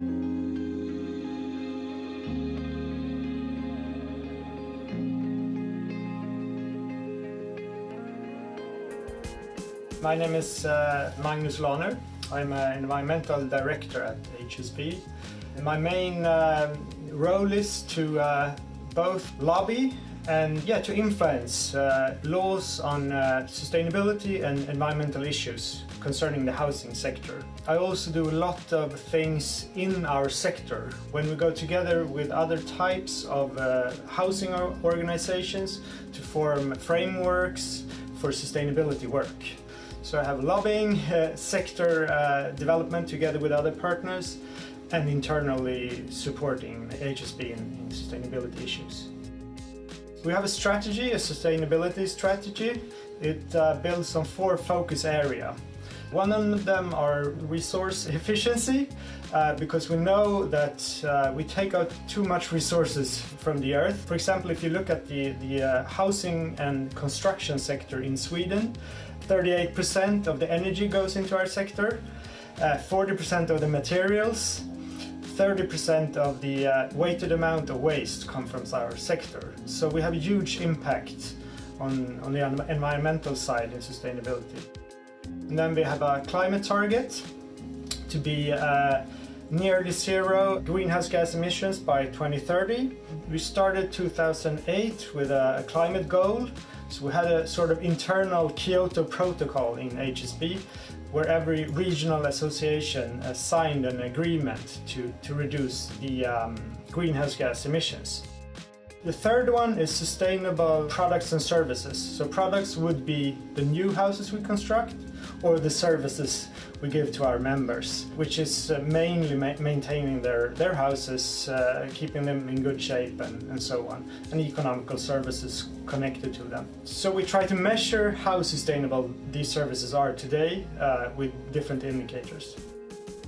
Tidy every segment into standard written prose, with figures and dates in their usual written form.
My name is Magnus Ulaner. I'm an Environmental Director at HSB. And my main role is to both lobby and to influence laws on sustainability and environmental issues concerning the housing sector. I also do a lot of things in our sector when we go together with other types of housing organizations to form frameworks for sustainability work. So I have lobbying, sector development together with other partners, and internally supporting HSB in sustainability issues. We have a strategy, a sustainability strategy. It builds on 4 focus areas. One of them are resource efficiency, because we know that we take out too much resources from the earth. For example, if you look at the housing and construction sector in Sweden, 38% of the energy goes into our sector, 40% of the materials, 30% of the weighted amount of waste come from our sector. So we have a huge impact on the environmental side in sustainability. And then we have a climate target to be nearly zero greenhouse gas emissions by 2030. We started 2008 with a climate goal. So we had a sort of internal Kyoto protocol in HSB where every regional association signed an agreement to reduce the greenhouse gas emissions. The third one is sustainable products and services. So products would be the new houses we construct or the services we give to our members, which is mainly maintaining their houses, keeping them in good shape and so on, and economical services connected to them. So we try to measure how sustainable these services are today with different indicators.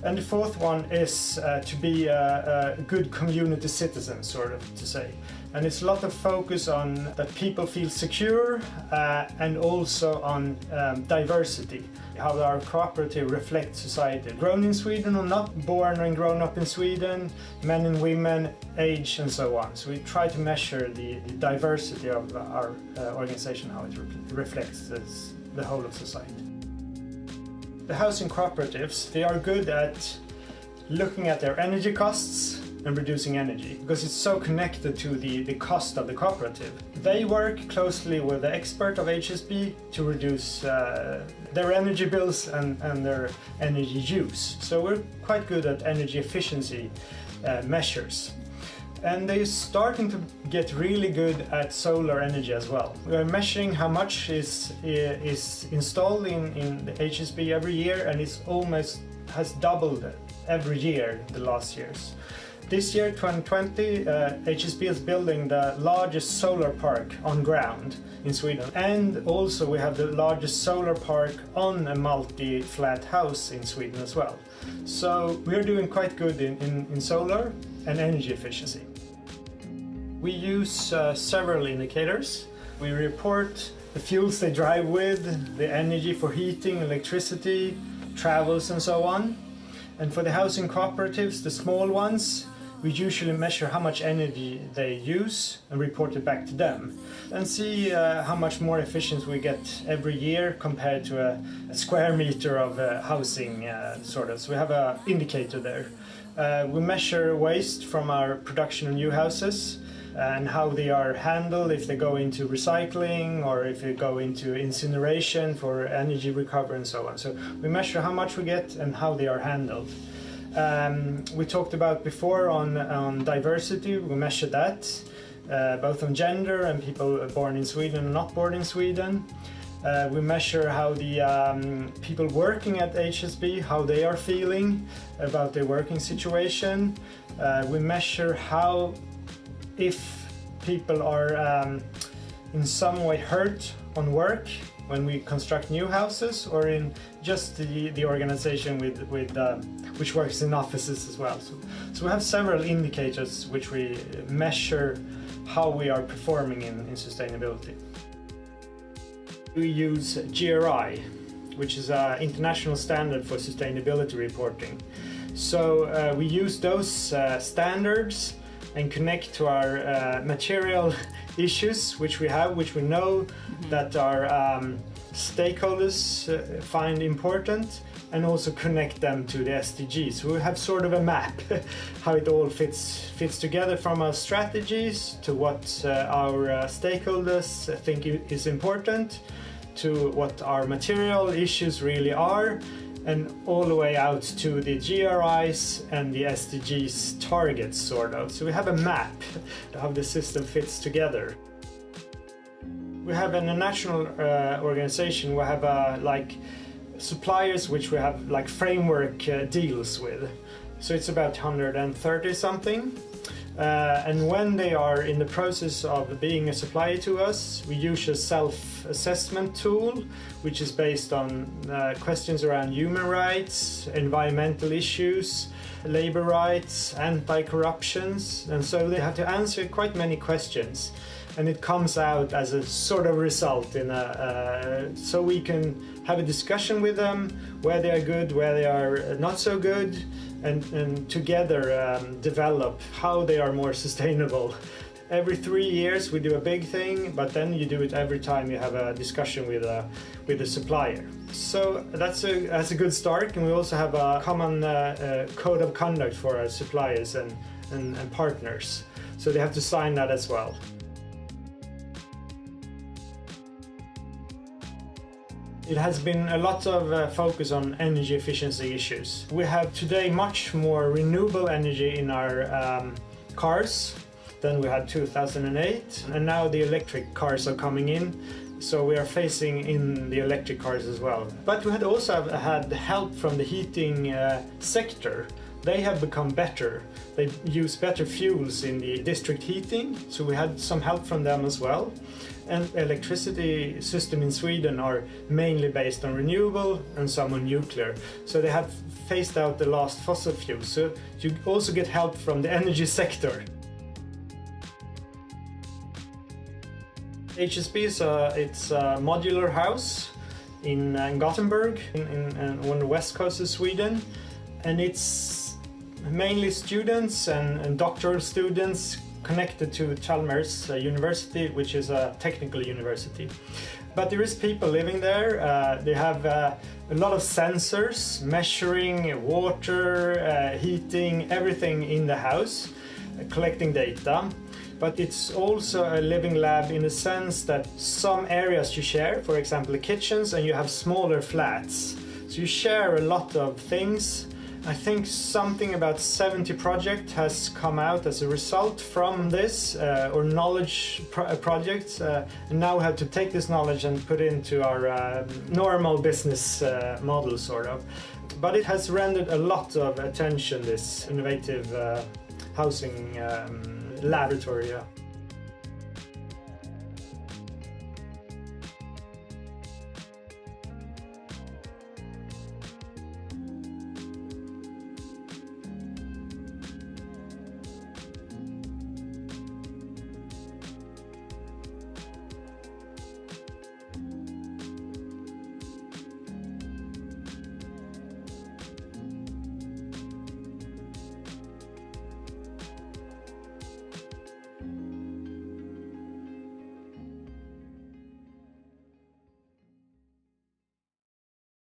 And the fourth one is to be a good community citizen, sort of to say. And it's a lot of focus on that people feel secure and also on diversity, how our cooperative reflects society. Grown in Sweden or not, born and grown up in Sweden, men and women, age and so on. So we try to measure the diversity of our organization, how it reflects the whole of society. The housing cooperatives, they are good at looking at their energy costs and reducing energy, because it's so connected to the cost of the cooperative. They work closely with the expert of HSB to reduce their energy bills and their energy use. So we're quite good at energy efficiency measures. And they're starting to get really good at solar energy as well. We're measuring how much is installed in the HSB every year, and it's almost has doubled every year the last years. This year, 2020, HSB is building the largest solar park on ground in Sweden. And also we have the largest solar park on a multi-flat house in Sweden as well. So we're doing quite good in solar and energy efficiency. We use several indicators. We report the fuels they drive with, the energy for heating, electricity, travels and so on. And for the housing cooperatives, the small ones, we usually measure how much energy they use and report it back to them, and see how much more efficient we get every year compared to a square meter of housing sort of. So we have an indicator there. We measure waste from our production of new houses and how they are handled, if they go into recycling or if they go into incineration for energy recovery and so on. So we measure how much we get and how they are handled. We talked about before on diversity. We measure that both on gender and people born in Sweden and not born in Sweden. We measure how the people working at HSB, how they are feeling about their working situation. We measure how, if people are in some way hurt on work when we construct new houses, or in just the organization which works in offices as well. So we have several indicators which we measure how we are performing in sustainability. We use GRI, which is an international standard for sustainability reporting. So we use those standards and connect to our material issues which we know that our stakeholders find important, and also connect them to the SDGs. So we have sort of a map how it all fits together, from our strategies to what our stakeholders think is important, to what our material issues really are, and all the way out to the GRIs and the SDGs targets, sort of. So we have a map of how the system fits together. We have in a national organization, we have like suppliers which we have like framework deals with. So it's about 130 something. And when they are in the process of being a supplier to us, we use a self-assessment tool, which is based on questions around human rights, environmental issues, labor rights, anti-corruptions. And so they have to answer quite many questions. And it comes out as a sort of result so we can have a discussion with them, where they are good, where they are not so good, and together develop how they are more sustainable. Every 3 years we do a big thing, but then you do it every time you have a discussion with a supplier. So that's a good start, and we also have a common code of conduct for our suppliers and partners. So they have to sign that as well. It has been a lot of focus on energy efficiency issues. We have today much more renewable energy in our cars than we had 2008, and now the electric cars are coming in, so we are phasing in the electric cars as well. But we had also had help from the heating sector. They have become better. They use better fuels in the district heating, so we had some help from them as well. And electricity system in Sweden are mainly based on renewable and some on nuclear. So they have phased out the last fossil fuels. So you also get help from the energy sector. HSB it's a modular house in Gothenburg, on the west coast of Sweden, and it's mainly students and doctoral students connected to Chalmers University, which is a technical university. But there is people living there. They have a lot of sensors measuring water, heating, everything in the house, collecting data. But it's also a living lab in the sense that some areas you share, for example the kitchens, and you have smaller flats. So you share a lot of things. I think something about 70 projects has come out as a result from this, or knowledge projects. And now we have to take this knowledge and put it into our normal business model, sort of. But it has rendered a lot of attention, this innovative housing laboratory. Yeah.